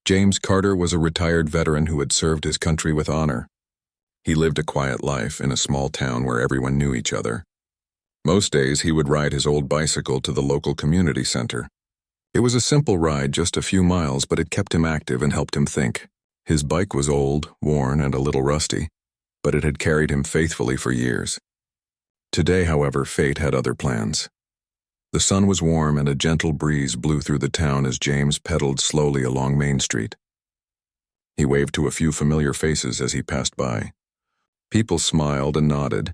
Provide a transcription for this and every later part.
James Carter was a retired veteran who had served his country with honor. He lived a quiet life in a small town where everyone knew each other. Most days he would ride his old bicycle to the local community center. It was a simple ride, just a few miles, but it kept him active and helped him think. His bike was old, worn, and a little rusty, but it had carried him faithfully for years. Today, however, fate had other plans. The sun was warm and a gentle breeze blew through the town as James pedaled slowly along Main Street. He waved to a few familiar faces as he passed by. People smiled and nodded,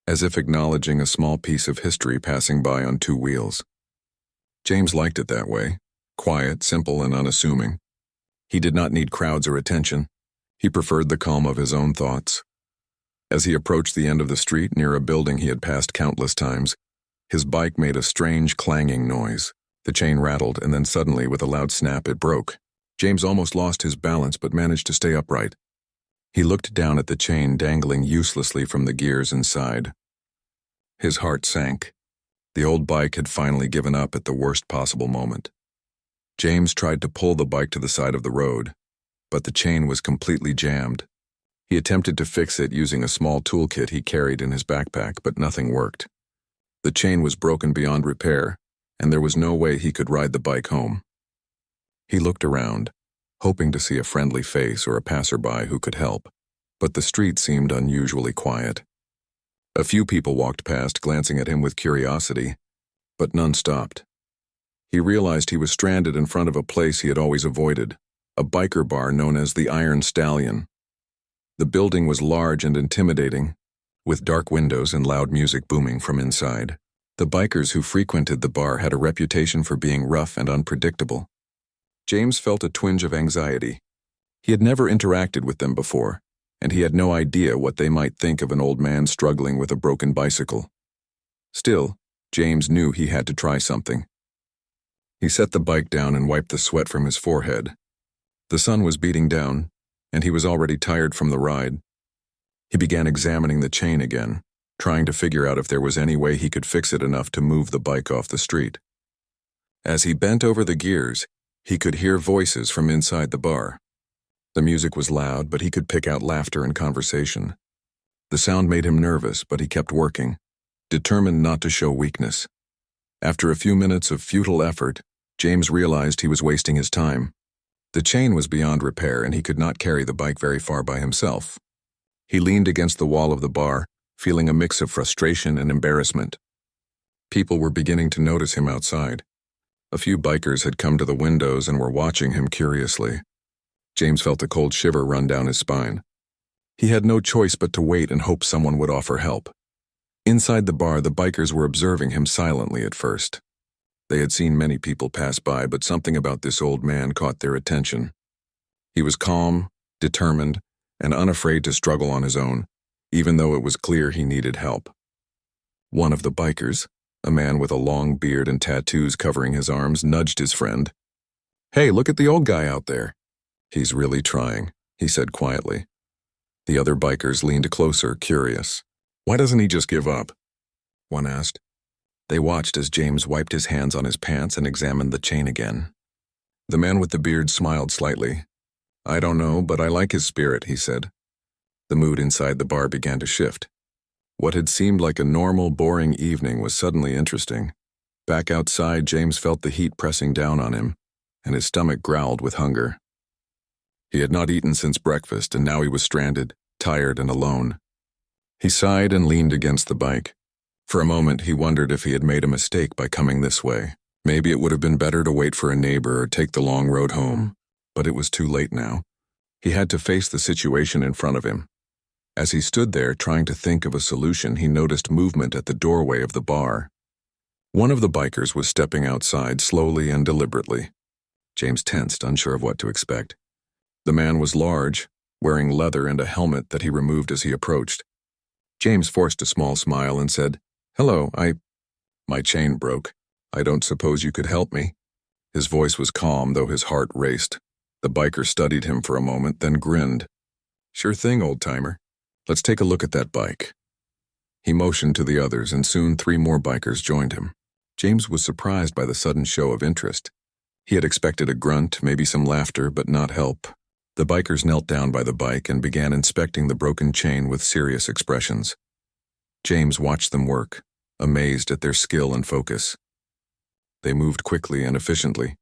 as if acknowledging a small piece of history passing by on two wheels. James liked it that way, quiet, simple, and unassuming. He did not need crowds or attention. He preferred the calm of his own thoughts. As he approached the end of the street near a building he had passed countless times, his bike made a strange clanging noise. The chain rattled, and then suddenly, with a loud snap, it broke. James almost lost his balance but managed to stay upright. He looked down at the chain dangling uselessly from the gears inside. His heart sank. The old bike had finally given up at the worst possible moment. James tried to pull the bike to the side of the road, but the chain was completely jammed. He attempted to fix it using a small toolkit he carried in his backpack, but nothing worked. The chain was broken beyond repair, and there was no way he could ride the bike home. He looked around, hoping to see a friendly face or a passerby who could help, but the street seemed unusually quiet. A few people walked past, glancing at him with curiosity, but none stopped. He realized he was stranded in front of a place he had always avoided, a biker bar known as the Iron Stallion. The building was large and intimidating, with dark windows and loud music booming from inside. The bikers who frequented the bar had a reputation for being rough and unpredictable. James felt a twinge of anxiety. He had never interacted with them before, and he had no idea what they might think of an old man struggling with a broken bicycle. Still, James knew he had to try something. He set the bike down and wiped the sweat from his forehead. The sun was beating down, and he was already tired from the ride. He began examining the chain again, trying to figure out if there was any way he could fix it enough to move the bike off the street. As he bent over the gears, he could hear voices from inside the bar. The music was loud, but he could pick out laughter and conversation. The sound made him nervous, but he kept working, determined not to show weakness. After a few minutes of futile effort, James realized he was wasting his time. The chain was beyond repair, and he could not carry the bike very far by himself. He leaned against the wall of the bar, feeling a mix of frustration and embarrassment. People were beginning to notice him outside. A few bikers had come to the windows and were watching him curiously. James felt a cold shiver run down his spine. He had no choice but to wait and hope someone would offer help. Inside the bar, the bikers were observing him silently at first. They had seen many people pass by, but something about this old man caught their attention. He was calm, determined, and unafraid to struggle on his own, even though it was clear he needed help. One of the bikers, a man with a long beard and tattoos covering his arms, nudged his friend. "Hey, look at the old guy out there." "He's really trying," he said quietly. The other bikers leaned closer, curious. "Why doesn't he just give up?" one asked. They watched as James wiped his hands on his pants and examined the chain again. The man with the beard smiled slightly. "I don't know, but I like his spirit," he said. The mood inside the bar began to shift. What had seemed like a normal, boring evening was suddenly interesting. Back outside, James felt the heat pressing down on him, and his stomach growled with hunger. He had not eaten since breakfast, and now he was stranded, tired and alone. He sighed and leaned against the bike. For a moment, he wondered if he had made a mistake by coming this way. Maybe it would have been better to wait for a neighbor or take the long road home. But it was too late now. He had to face the situation in front of him. As he stood there trying to think of a solution, he noticed movement at the doorway of the bar. One of the bikers was stepping outside slowly and deliberately. James tensed, unsure of what to expect. The man was large, wearing leather and a helmet that he removed as he approached. James forced a small smile and said, "Hello, My chain broke. I don't suppose you could help me?" His voice was calm, though his heart raced. The biker studied him for a moment, then grinned. "Sure thing, old-timer. Let's take a look at that bike." He motioned to the others, and soon 3 more bikers joined him. James was surprised by the sudden show of interest. He had expected a grunt, maybe some laughter, but not help. The bikers knelt down by the bike and began inspecting the broken chain with serious expressions. James watched them work, amazed at their skill and focus. They moved quickly and efficiently,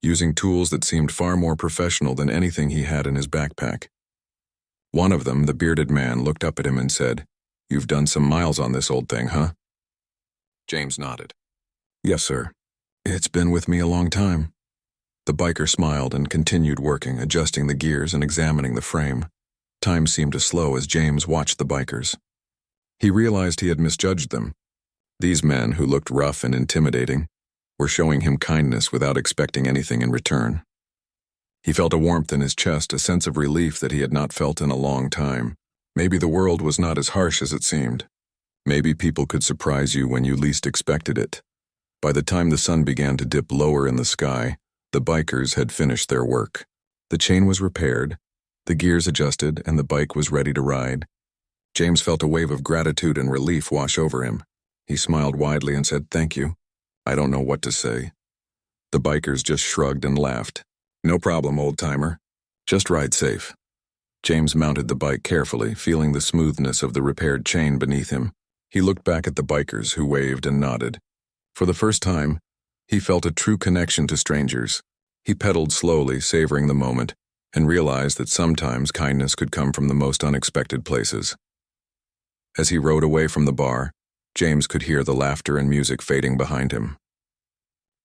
using tools that seemed far more professional than anything he had in his backpack. One of them, the bearded man, looked up at him and said, "You've done some miles on this old thing, huh?" James nodded. "Yes, sir. It's been with me a long time." The biker smiled and continued working, adjusting the gears and examining the frame. Time seemed to slow as James watched the bikers. He realized he had misjudged them. These men, who looked rough and intimidating, were showing him kindness without expecting anything in return. He felt a warmth in his chest, a sense of relief that he had not felt in a long time. Maybe the world was not as harsh as it seemed. Maybe people could surprise you when you least expected it. By the time the sun began to dip lower in the sky, the bikers had finished their work. The chain was repaired, the gears adjusted, and the bike was ready to ride. James felt a wave of gratitude and relief wash over him. He smiled widely and said, "Thank you. I don't know what to say." The bikers just shrugged and laughed. "No problem, old-timer. Just ride safe." James mounted the bike carefully, feeling the smoothness of the repaired chain beneath him. He looked back at the bikers, who waved and nodded. For the first time, he felt a true connection to strangers. He pedaled slowly, savoring the moment, and realized that sometimes kindness could come from the most unexpected places. As he rode away from the bar, James could hear the laughter and music fading behind him.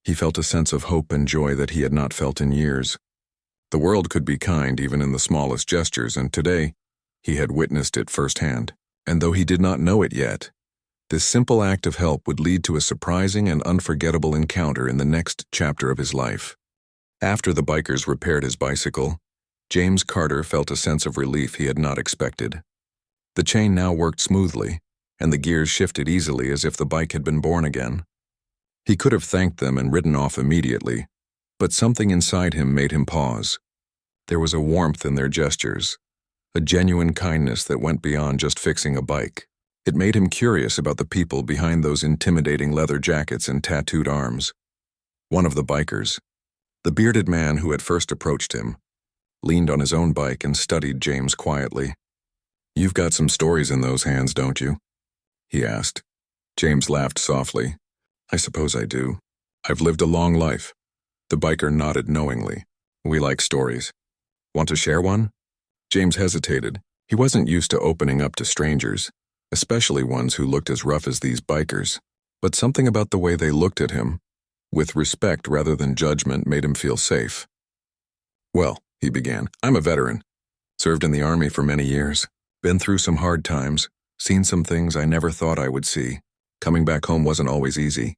He felt a sense of hope and joy that he had not felt in years. The world could be kind even in the smallest gestures, and today, he had witnessed it firsthand. And though he did not know it yet, this simple act of help would lead to a surprising and unforgettable encounter in the next chapter of his life. After the bikers repaired his bicycle, James Carter felt a sense of relief he had not expected. The chain now worked smoothly, and the gears shifted easily as if the bike had been born again. He could have thanked them and ridden off immediately, but something inside him made him pause. There was a warmth in their gestures, a genuine kindness that went beyond just fixing a bike. It made him curious about the people behind those intimidating leather jackets and tattooed arms. One of the bikers, the bearded man who had first approached him, leaned on his own bike and studied James quietly. "You've got some stories in those hands, don't you?" he asked. James laughed softly. "I suppose I do. I've lived a long life." The biker nodded knowingly. "We like stories. Want to share one?" James hesitated. He wasn't used to opening up to strangers, especially ones who looked as rough as these bikers. But something about the way they looked at him, with respect rather than judgment, made him feel safe. "Well," he began, "I'm a veteran. Served in the Army for many years. Been through some hard times. Seen some things I never thought I would see. Coming back home wasn't always easy."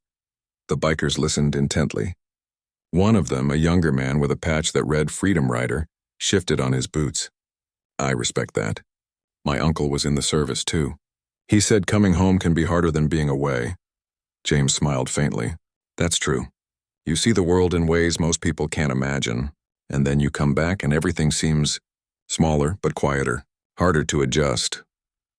The bikers listened intently. One of them, a younger man with a patch that read Freedom Rider, shifted on his boots. "I respect that. My uncle was in the service too. He said coming home can be harder than being away." James smiled faintly. "That's true. You see the world in ways most people can't imagine, and then you come back and everything seems smaller but quieter, harder to adjust."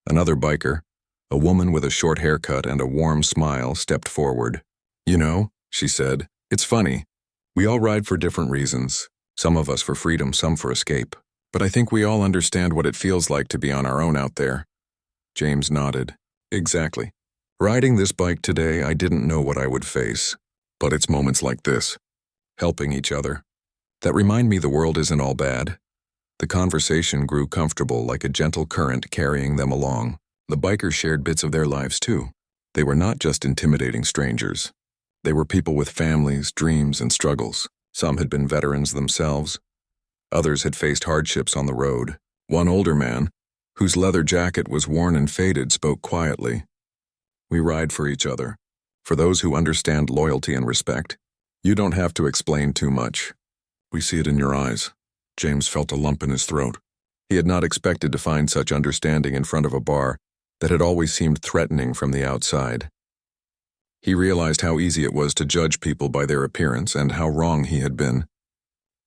Another biker, a woman with a short haircut and a warm smile, stepped forward. "You know," she said, "it's funny. We all ride for different reasons. Some of us for freedom, some for escape. But I think we all understand what it feels like to be on our own out there." James nodded. "Exactly. Riding this bike today, I didn't know what I would face. But it's moments like this, helping each other, that remind me the world isn't all bad." The conversation grew comfortable, like a gentle current carrying them along. The bikers shared bits of their lives too. They were not just intimidating strangers. They were people with families, dreams, and struggles. Some had been veterans themselves. Others had faced hardships on the road. One older man, whose leather jacket was worn and faded, spoke quietly. "We ride for each other. For those who understand loyalty and respect. You don't have to explain too much. We see it in your eyes." James felt a lump in his throat. He had not expected to find such understanding in front of a bar that had always seemed threatening from the outside. He realized how easy it was to judge people by their appearance and how wrong he had been.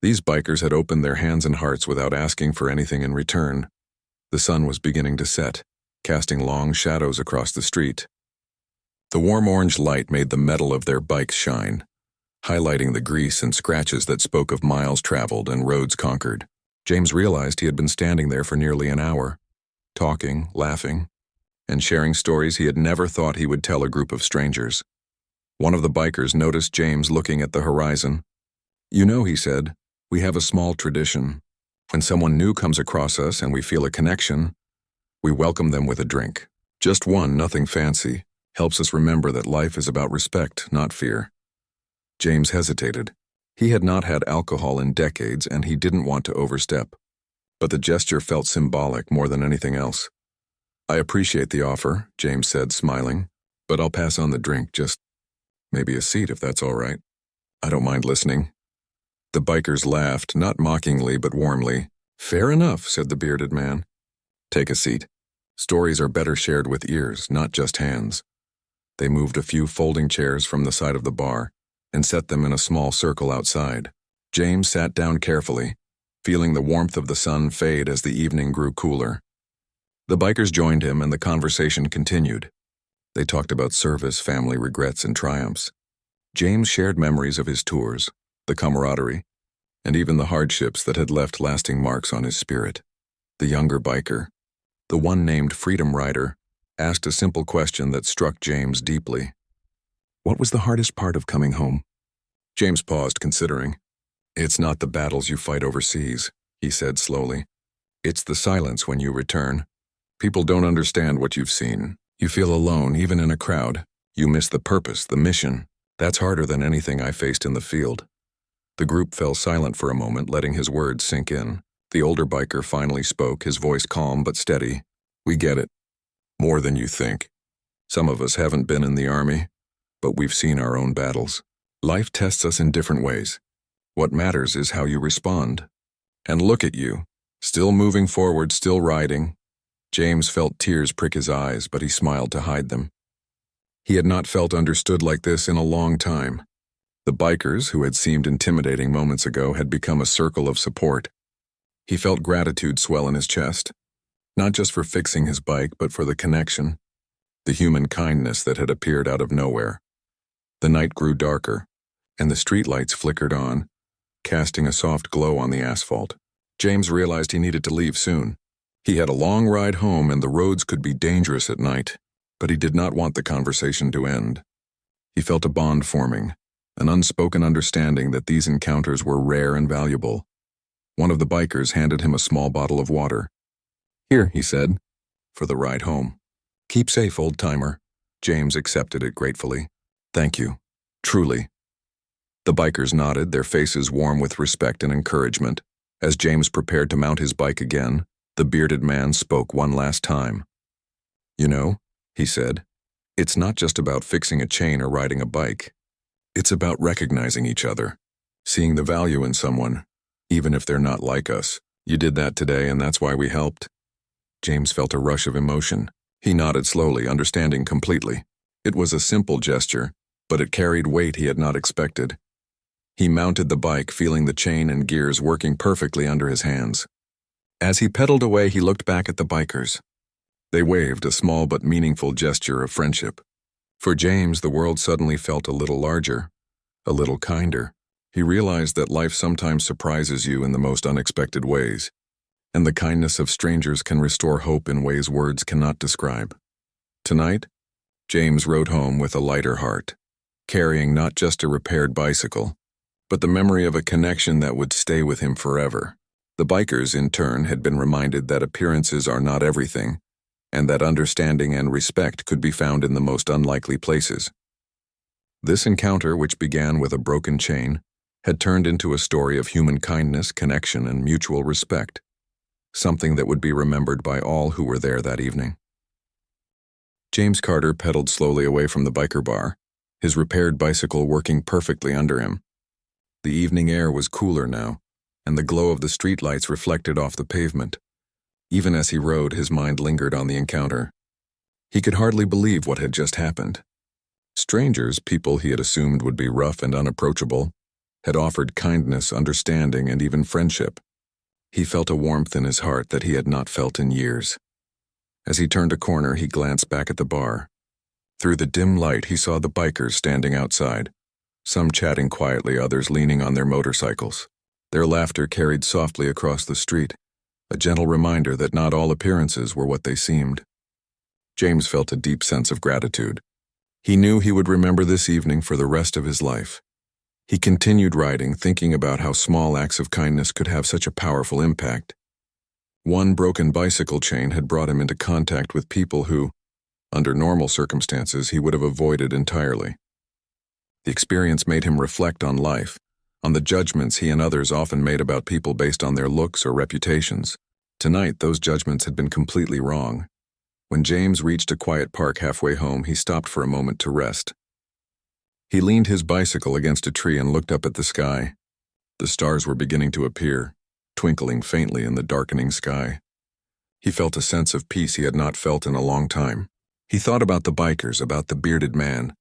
These bikers had opened their hands and hearts without asking for anything in return. The sun was beginning to set, casting long shadows across the street. The warm orange light made the metal of their bikes shine. highlighting the grease and scratches that spoke of miles traveled and roads conquered. James realized he had been standing there for nearly an hour, talking, laughing, and sharing stories he had never thought he would tell a group of strangers. One of the bikers noticed James looking at the horizon. "You know," he said, "we have a small tradition. When someone new comes across us and we feel a connection, we welcome them with a drink. Just one, nothing fancy. Helps us remember that life is about respect, not fear." James hesitated. He had not had alcohol in decades and he didn't want to overstep. But the gesture felt symbolic more than anything else. "I appreciate the offer," James said, smiling, "but I'll pass on the drink, just maybe a seat if that's all right." "I don't mind listening." The bikers laughed, not mockingly but warmly. "Fair enough," said the bearded man. "Take a seat. Stories are better shared with ears, not just hands." They moved a few folding chairs from the side of the bar and set them in a small circle outside. James sat down carefully, feeling the warmth of the sun fade as the evening grew cooler. The bikers joined him and the conversation continued. They talked about service, family regrets, and triumphs. James shared memories of his tours, the camaraderie, and even the hardships that had left lasting marks on his spirit. The younger biker, the one named Freedom Rider, asked a simple question that struck James deeply. "What was the hardest part of coming home?" James paused, considering. "It's not the battles you fight overseas," he said slowly. "It's the silence when you return. People don't understand what you've seen. You feel alone, even in a crowd. You miss the purpose, the mission. That's harder than anything I faced in the field." The group fell silent for a moment, letting his words sink in. The older biker finally spoke, his voice calm but steady. "We get it. More than you think. Some of us haven't been in the army, but we've seen our own battles. Life tests us in different ways. What matters is how you respond. And look at you, still moving forward, still riding." James felt tears prick his eyes, but he smiled to hide them. He had not felt understood like this in a long time. The bikers, who had seemed intimidating moments ago, had become a circle of support. He felt gratitude swell in his chest, not just for fixing his bike, but for the connection, the human kindness that had appeared out of nowhere. The night grew darker, and the streetlights flickered on, casting a soft glow on the asphalt. James realized he needed to leave soon. He had a long ride home and the roads could be dangerous at night, but he did not want the conversation to end. He felt a bond forming, an unspoken understanding that these encounters were rare and valuable. One of the bikers handed him a small bottle of water. "Here," he said, "for the ride home. Keep safe, old-timer." James accepted it gratefully. "Thank you. Truly." The bikers nodded, their faces warm with respect and encouragement. As James prepared to mount his bike again, the bearded man spoke one last time. "You know," he said, "it's not just about fixing a chain or riding a bike. It's about recognizing each other, seeing the value in someone, even if they're not like us. You did that today, and that's why we helped." James felt a rush of emotion. He nodded slowly, understanding completely. It was a simple gesture, but it carried weight he had not expected. He mounted the bike, feeling the chain and gears working perfectly under his hands. As he pedaled away, he looked back at the bikers. They waved, a small but meaningful gesture of friendship. For James, the world suddenly felt a little larger, a little kinder. He realized that life sometimes surprises you in the most unexpected ways, and the kindness of strangers can restore hope in ways words cannot describe. Tonight, James rode home with a lighter heart, carrying not just a repaired bicycle, but the memory of a connection that would stay with him forever. The bikers, in turn, had been reminded that appearances are not everything, and that understanding and respect could be found in the most unlikely places. This encounter, which began with a broken chain, had turned into a story of human kindness, connection, and mutual respect, something that would be remembered by all who were there that evening. James Carter pedaled slowly away from the biker bar, his repaired bicycle working perfectly under him. The evening air was cooler now, and the glow of the streetlights reflected off the pavement. Even as he rode, his mind lingered on the encounter. He could hardly believe what had just happened. Strangers, people he had assumed would be rough and unapproachable, had offered kindness, understanding, and even friendship. He felt a warmth in his heart that he had not felt in years. As he turned a corner, he glanced back at the bar. Through the dim light, he saw the bikers standing outside, some chatting quietly, others leaning on their motorcycles. Their laughter carried softly across the street, a gentle reminder that not all appearances were what they seemed. James felt a deep sense of gratitude. He knew he would remember this evening for the rest of his life. He continued riding, thinking about how small acts of kindness could have such a powerful impact. One broken bicycle chain had brought him into contact with people who, under normal circumstances, he would have avoided entirely. The experience made him reflect on life, on the judgments he and others often made about people based on their looks or reputations. Tonight, those judgments had been completely wrong. When James reached a quiet park halfway home, he stopped for a moment to rest. He leaned his bicycle against a tree and looked up at the sky. The stars were beginning to appear, twinkling faintly in the darkening sky. He felt a sense of peace he had not felt in a long time. He thought about the bikers, about the bearded man,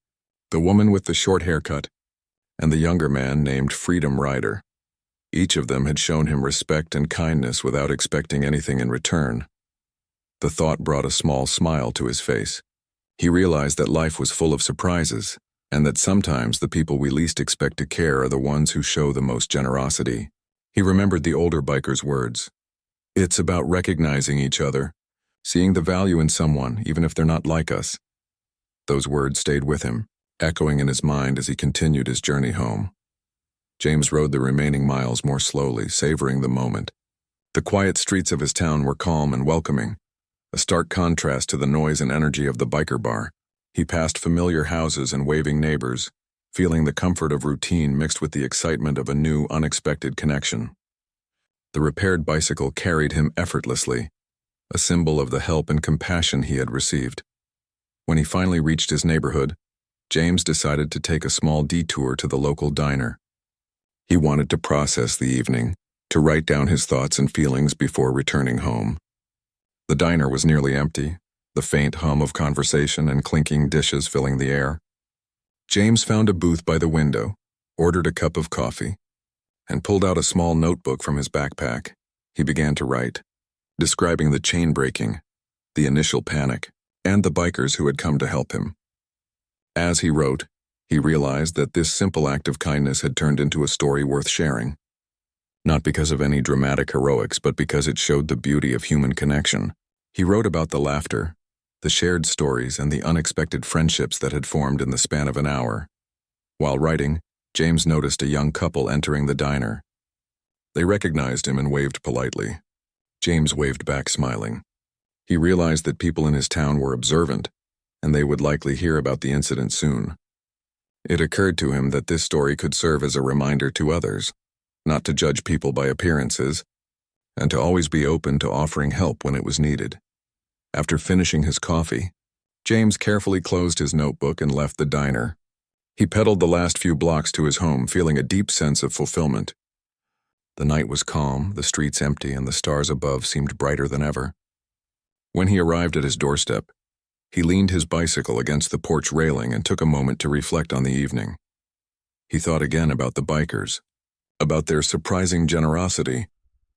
the woman with the short haircut, and the younger man named Freedom Rider. Each of them had shown him respect and kindness without expecting anything in return. The thought brought a small smile to his face. He realized that life was full of surprises, and that sometimes the people we least expect to care are the ones who show the most generosity. He remembered the older biker's words. It's about recognizing each other, seeing the value in someone, even if they're not like us. Those words stayed with him, echoing in his mind as he continued his journey home. James rode the remaining miles more slowly, savoring the moment. The quiet streets of his town were calm and welcoming, a stark contrast to the noise and energy of the biker bar. He passed familiar houses and waving neighbors, feeling the comfort of routine mixed with the excitement of a new, unexpected connection. The repaired bicycle carried him effortlessly, a symbol of the help and compassion he had received. When he finally reached his neighborhood, James decided to take a small detour to the local diner. He wanted to process the evening, to write down his thoughts and feelings before returning home. The diner was nearly empty, the faint hum of conversation and clinking dishes filling the air. James found a booth by the window, ordered a cup of coffee, and pulled out a small notebook from his backpack. He began to write, describing the chain breaking, the initial panic, and the bikers who had come to help him. As he wrote, he realized that this simple act of kindness had turned into a story worth sharing. Not because of any dramatic heroics, but because it showed the beauty of human connection. He wrote about the laughter, the shared stories, and the unexpected friendships that had formed in the span of an hour. While writing, James noticed a young couple entering the diner. They recognized him and waved politely. James waved back, smiling. He realized that people in his town were observant, and they would likely hear about the incident soon. It occurred to him that this story could serve as a reminder to others, not to judge people by appearances, and to always be open to offering help when it was needed. After finishing his coffee, James carefully closed his notebook and left the diner. He pedaled the last few blocks to his home, feeling a deep sense of fulfillment. The night was calm, the streets empty, and the stars above seemed brighter than ever. When he arrived at his doorstep, he leaned his bicycle against the porch railing and took a moment to reflect on the evening. He thought again about the bikers, about their surprising generosity,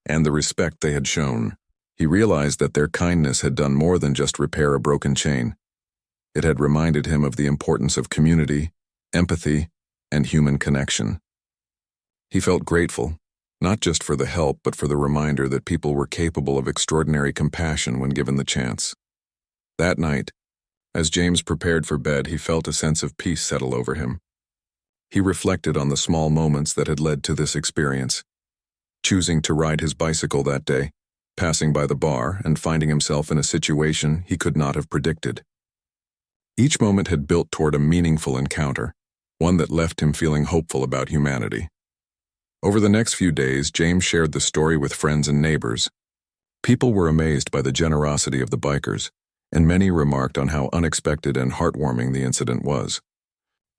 and the respect they had shown. He realized that their kindness had done more than just repair a broken chain. It had reminded him of the importance of community, empathy, and human connection. He felt grateful, not just for the help, but for the reminder that people were capable of extraordinary compassion when given the chance. That night, as James prepared for bed, he felt a sense of peace settle over him. He reflected on the small moments that had led to this experience, choosing to ride his bicycle that day, passing by the bar, and finding himself in a situation he could not have predicted. Each moment had built toward a meaningful encounter, one that left him feeling hopeful about humanity. Over the next few days, James shared the story with friends and neighbors. People were amazed by the generosity of the bikers, and many remarked on how unexpected and heartwarming the incident was.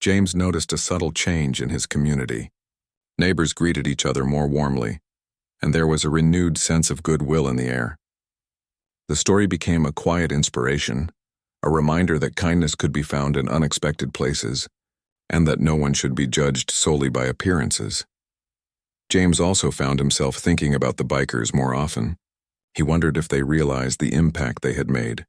James noticed a subtle change in his community. Neighbors greeted each other more warmly, and there was a renewed sense of goodwill in the air. The story became a quiet inspiration, a reminder that kindness could be found in unexpected places, and that no one should be judged solely by appearances. James also found himself thinking about the bikers more often. He wondered if they realized the impact they had made,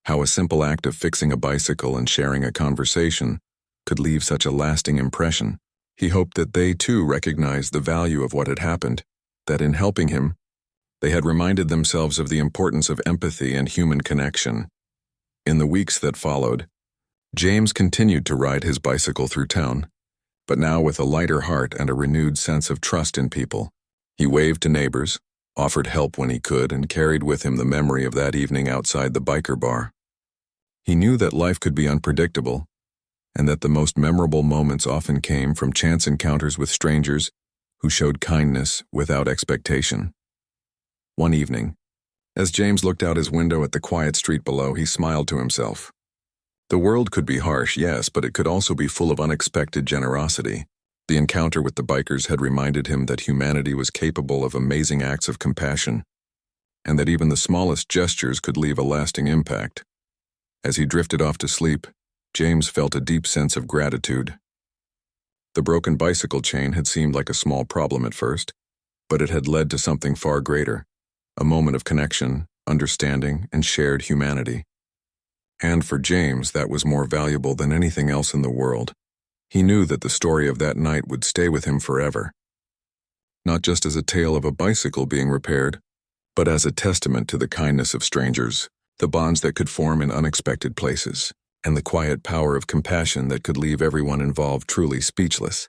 how a simple act of fixing a bicycle and sharing a conversation could leave such a lasting impression. He hoped that they too recognized the value of what had happened, that in helping him, they had reminded themselves of the importance of empathy and human connection. In the weeks that followed, James continued to ride his bicycle through town, but now with a lighter heart and a renewed sense of trust in people. He waved to neighbors, offered help when he could, and carried with him the memory of that evening outside the biker bar. He knew that life could be unpredictable, and that the most memorable moments often came from chance encounters with strangers who showed kindness without expectation. One evening, as James looked out his window at the quiet street below, he smiled to himself. The world could be harsh, yes, but it could also be full of unexpected generosity. The encounter with the bikers had reminded him that humanity was capable of amazing acts of compassion, and that even the smallest gestures could leave a lasting impact. As he drifted off to sleep, James felt a deep sense of gratitude. The broken bicycle chain had seemed like a small problem at first, but it had led to something far greater, a moment of connection, understanding, and shared humanity. And for James, that was more valuable than anything else in the world. He knew that the story of that night would stay with him forever, not just as a tale of a bicycle being repaired, but as a testament to the kindness of strangers, the bonds that could form in unexpected places, and the quiet power of compassion that could leave everyone involved truly speechless.